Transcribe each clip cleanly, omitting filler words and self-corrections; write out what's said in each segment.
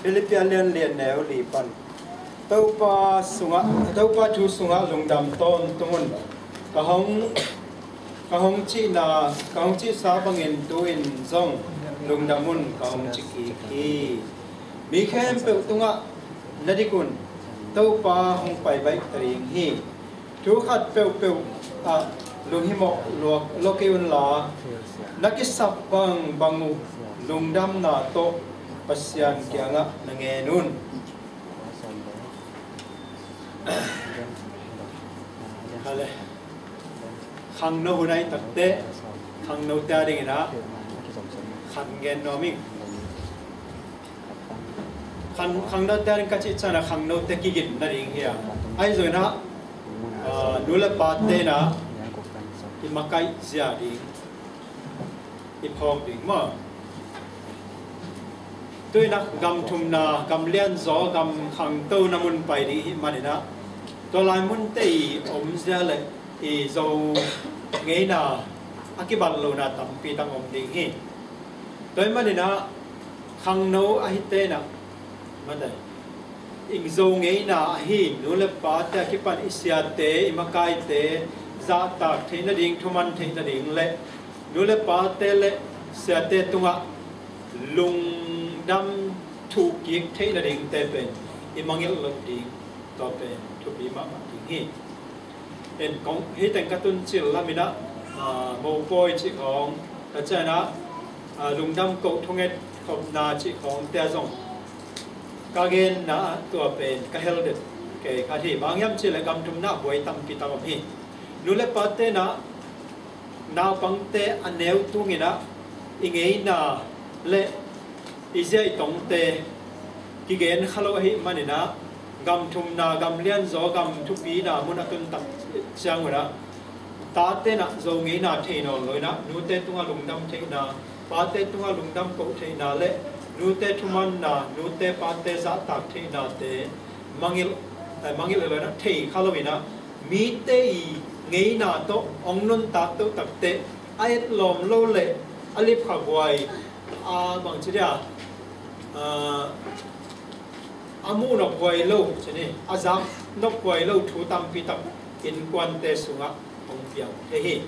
Philippines liền nèo lì pan tàu pa thu sunga lungdam ton tumun kahong chi sa bangin tuin zong lungdamun kahong chi ki mi khem pe tunga nadikun tàu pa hong pai bai tring hi thu khat pe lung himo lokeun la nakisap bangu lungdam na to pasyan kianga nangenun hale khang no hunai takte khang no ta ding na khan gen no mi khang no ta ka chi chana khang no te ki gin na ring hia ai rồi na nula pa te na ki makai zia ding i phom ding ma tôi nak gam thum na gam lian zo gam khang to na mun pai di manina to lai mun te om zia le i zo ngei na akiban lo na tam pi tang om ding hi tôi manina khang no a hi te na manai ing zo ngei na hi nu le pa ta ki pan isia te imakai te za ta theina ding thuman theina ding le nu le pa te le sia te tunga lung dam thu kiek thấy là điện tê bền imangil lộc điện to bền thu bị mắc điện hi en công hi tên các tuân chỉ là mình á mồ côi chỉ còn cái chơi nó lùng đâm cột thông hết không na chỉ còn tia rong cái gen na tua bền cái hel được cái thì bằng nhắm chỉ là cầm thùng na buổi tâm pi tâm hi nu le pa te na bằng te anh nêu tu nghe na ingei na le izai tong te ki gen khalo hi manina gam thum na gam lian zo gam thu pi na mun atun tak chang wala ta te na zo ngi na the no loi na nu te tunga lungdam the na pa te tunga lungdam ko the na le nu te thuman na nu te pa te za tak the na te mangil le na the khalo na mi te ngi na to ong nun ta to tak te ai lom lo le alip kha boy bằng chữ à amu nó quay lâu chứ này azam nó quay lâu thu tam pi tập in quan te sunga ông piang thế hi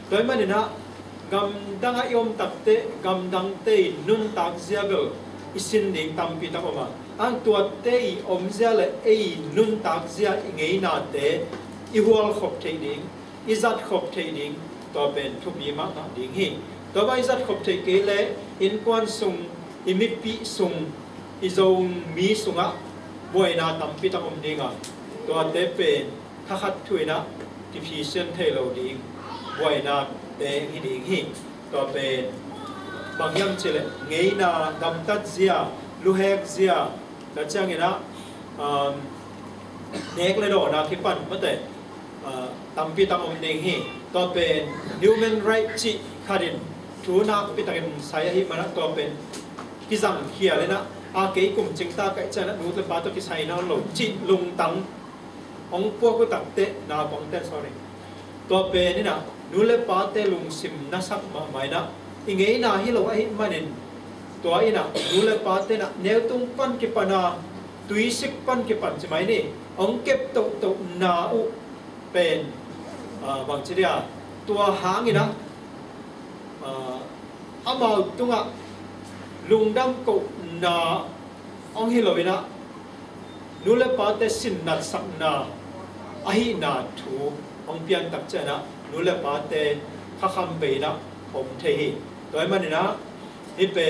tới mà nè gam dang a yom tập te gam dang te nun tak zia go isin ding tam pi tập mà ang tuat te om zia le ei nun tak zia ngei na te i hual khop te ding izat khop te ding to ben thu bi ma na ding hi to bai zat khop te ke le in quan sung imipi sung izong mi sunga boina tampi takom dinga to te pen khat thuina diffusion thelo ding boina te hi ding hi to pen bangyam chile ngei na dam tat zia luhek zia ta changena nek le do na khipan mate tampi takom ding hi to pen human right chi kharin thu na pitakin saya hi mana to pen ki zam khia le na a ke kum ching ta kai cha na nu le pa to ki sai na lo chi lung tang ong po ko tak te na bong te sorry to pe ni na nu le pa te lung sim na sak ma mai na ingei na hi lo a hi manin to ai na nu le pa te na neu tung pan ki pana tui sik pan ki pan chi mai ni ong kep to to na u pen bang chi dia tua hang ina amau tunga lungdam ko na ong hilovina nule pate sin nat sakna ahi na thu ong pian tak chana nule pate khakham be na om thehi toy manina hi pe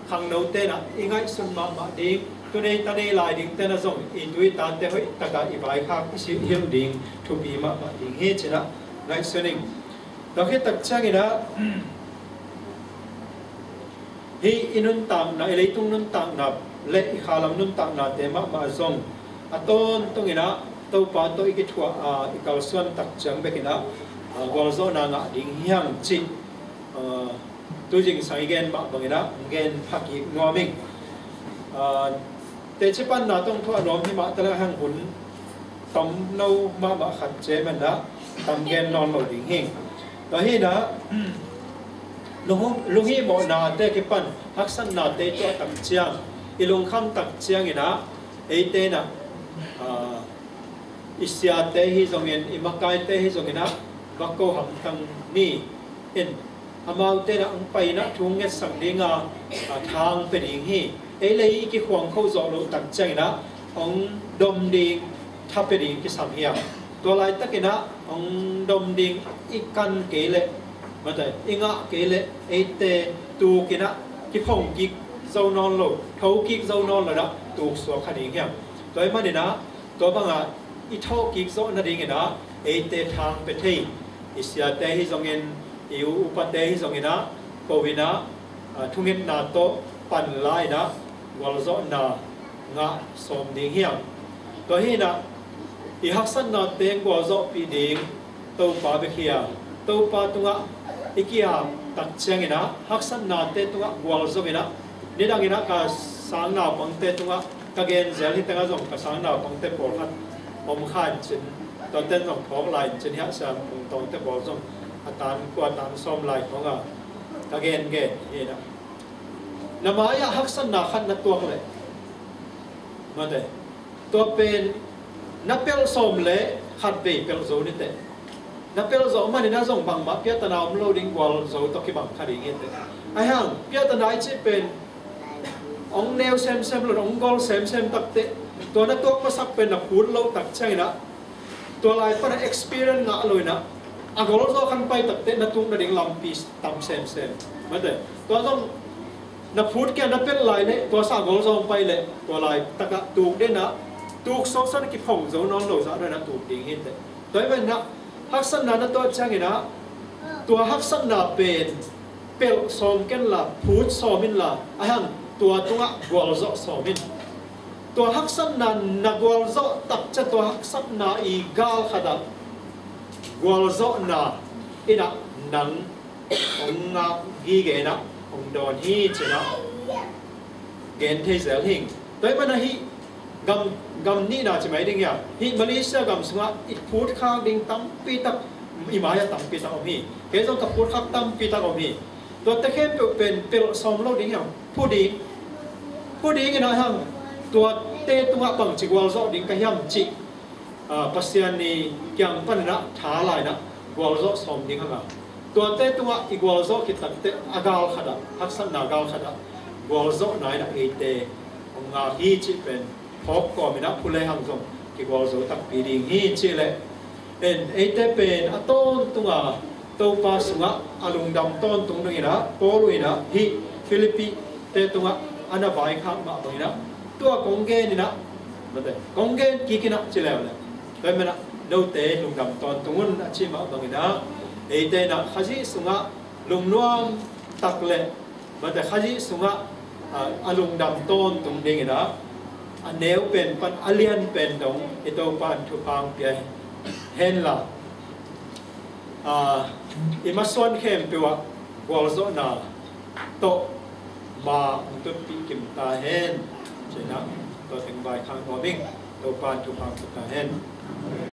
khang no te na ingai sun ma ding tu nei ta nei lai ding te na zong i tui ta te hoi taka i vai kha si hiam ding thu bi ma ding he chana ngai suning to he tak changina hi inun tam na eleitung nun tam na le khalam nun tam na te ma zong aton tongina to pa to iki thua ikal suan tak chang bekina gol zo na nga ding hiang chi tu jing sai gen ma bangina gen phaki ngoming te chipan na tong thua rom hi ma tala hang hun tom no ma khat che man da tam gen non lo ding hing to hi na lung hi mo na te ki pan haksan na te to tam chiang ilung kham tak chiang ina eite na Isia te hi zongin imakai te hi zongina vako ham tang ni in amau te na ang pai na thung nge sang dinga thang pe ding hi e lei ki khwang khau zo lo tak chang na ong dom ding thap pe ding ki sam hiam to lai takina ong dom ding ikan ke le ma dai inga ke le e te tu kina ki phong ki zo non lo thau ki zo non la da tu so kha ding hiam toy ma ni na to banga i thau ki zo na ding na e te thang pe thei isia te hi zongin iu upa te hi zongina kovina thungin na to pan lai na wal zo na nga som ding hiam to hi na i haksan na te ko zo pi ding to pa be khia to pa tunga ikia tak changina haksan na te tunga wal zo ina ni dangina ka sang na pang te tunga ka gen zel hi tanga zong ka sang na pang te por khat om khan chin to ten zong phok lai chin ha sam tong te bol zong atan ko atan som lai khonga ka gen ge he na namaya haksan na khat na tuak le ma de to pen na pel som le khat be pel zo ni te na pel zo ma ni na zong bang ma pya ta na om loading wal zo to ki bang khari nge te ai hang pya ta nai chi pen ong neo sem sem lo ong gol sem sem tak te to na tok pa sak pen na phur lo tak chang na to lai pa na experience nga loi na agol zo kan pai tak te na tung na ding lam piece tam sem sem ma de to zong na phut ke na pel lai le to sa gol zo pai le to lai taka tuk de na tuk so san ki phong zo non lo sa na tuk ding hin te toy ben na hak san na to chang na to hak san na pen pel som ken la phut somin la ahang tua tunga gol zo somin to hak san na gol zo tak cha to hak san na i gal khada gol zo na ina nang ong nga gi ge na ong don hi chena gen the zel hing toy mana hi gam ni na chmai ding ya hi Malaysia gam sunga i phut khang ding tam pi tak i maya tam pi tak om hi ke zo ka phut khak tam pi tak om hi to ta khem pen pel som lo ding ya pudi ina ham tua te tunga pang chi gwal zo ding ka hiam chi pasian ni kyang pan na tha lai na gwal zo som ding hanga tua te tunga i gwal zo ki tak te agal khada haksan na gal khada gwal zo nai na e te nga hi chi pen phok ko mi na phule hang zong ki gwal zo tak pi ding hi chi le en e te pen aton tunga to pa sunga alung dam ton tung ding ina ko luina hi Philippines te tunga ana bai khang ma bai na tua kongge ni na mate kongge ki kina chile le kai mena do te lung dam ton tungun a chi ma bang na e te na khaji sunga lung nuam tak le mate khaji sunga alung dam ton tung ding na a neu pen pan alien pen dong e to pan thu pang pia hen la imason khem pewa golzo na to ma untuk pikim ta hen chena to teng bai khang bo bing to pan tu pang ta hen